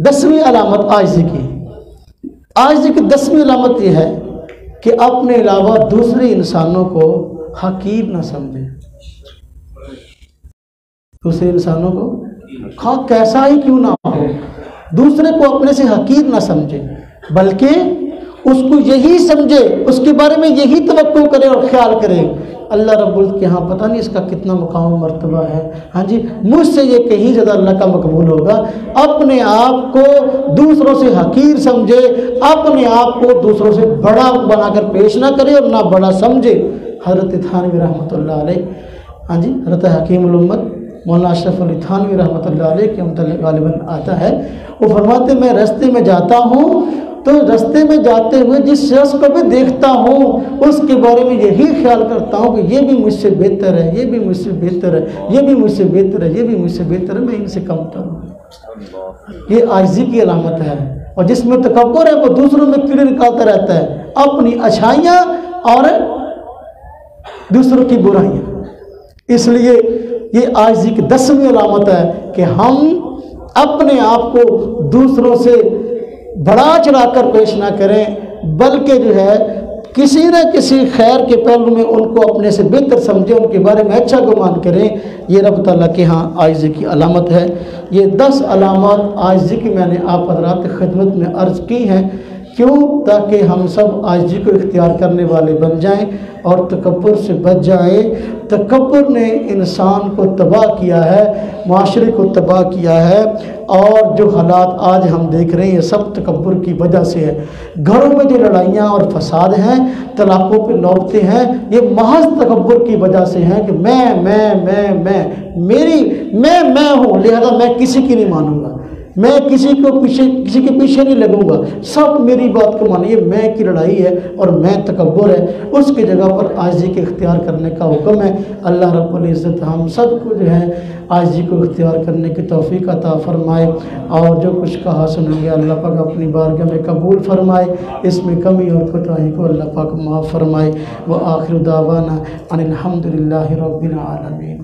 10ویں علامت عاجزی کی، عاجزی کی 10ویں علامت یہ ہے کہ اپنے علاوہ دوسرے انسانوں کو حقیر نہ سمجھے، دوسرے انسانوں کو خواہ کیسا ہی کیوں نہ ہو، دوسرے کو اپنے سے حقیر نہ سمجھے، بلکہ اس کو یہی سمجھے، اس کے بارے میں یہی توقع کرے اور خیال کرے اللہ رب العزت کے ہاں پتہ نہیں اس کا کتنا مقام و مرتبہ ہے، ہاں جی مجھ سے یہ کہیں زیادہ اللہ کا مقبول ہوگا۔ اپنے آپ کو دوسروں سے حقیر سمجھے، اپنے آپ کو دوسروں سے بڑا بنا کر پیش نہ کرے اور نہ بڑا سمجھے۔ حضرت تھانوی رحمۃ اللہ علیہ، ہاں جی حضرت حکیم الامت مولانا اشرف علی تھانوی رحمۃ اللہ علیہ کے متعلق غالباً آتا ہے، وہ فرماتے میں راستے میں جاتا ہوں تو راستے میں جاتے ہوئے جس شخص کو بھی دیکھتا ہوں اس کے بارے میں یہی خیال کرتا ہوں کہ یہ بھی مجھ سے بہتر ہے، یہ بھی مجھ سے بہتر ہے، یہ بھی مجھ سے بہتر ہے، یہ بھی مجھ سے بہتر ہے، میں ان سے کم تر ہوں۔ یہ عاجزی کی علامت ہے، اور جس میں تکبر ہے وہ دوسروں میں کیڑے نکالتا رہتا ہے، اپنی اچھائیاں اور دوسروں کی برائیاں۔ اس لیے یہ عاجزی کی 10ویں علامت ہے کہ ہم اپنے آپ کو دوسروں سے بڑا چڑھا کر پیش نہ کریں، بلکہ جو ہے کسی نہ کسی خیر کے پہلو میں ان کو اپنے سے بہتر سمجھیں، ان کے بارے میں اچھا گمان کریں۔ یہ رب تعالیٰ کے ہاں عاجزی کی علامت ہے۔ یہ 10 علامات عاجزی کی میں نے آپ حضرات کی خدمت میں عرض کی ہیں، کیوں؟ تاکہ ہم سب عاجزی کو اختیار کرنے والے بن جائیں اور تکبر سے بچ جائیں۔ تکبر نے انسان کو تباہ کیا ہے، معاشرے کو تباہ کیا ہے، اور جو حالات آج ہم دیکھ رہے ہیں یہ سب تکبر کی وجہ سے ہے۔ گھروں میں جو لڑائیاں اور فساد ہیں، طلاقوں پہ نوبتیں ہیں، یہ محض تکبر کی وجہ سے ہیں کہ میں ہوں، لہذا میں کسی کی نہیں مانوں گا، میں کسی کے پیچھے نہیں لگوں گا، سب میری بات کو مانے۔ یہ میں کی لڑائی ہے اور میں تکبر ہے، اس کی جگہ پر عاجزی کے اختیار کرنے کا حکم ہے۔ اللہ رب العزت ہم سب کو جو ہے عاجزی کو اختیار کرنے کی توفیق عطا فرمائے، اور جو کچھ کہا سنیں گے اللہ پاک اپنی بارگاہ میں قبول فرمائے، اس میں کمی اور کوتاہی کو اللہ پاک معاف فرمائے۔ وآخر دعوانا ان الحمد للہ رب العالمین۔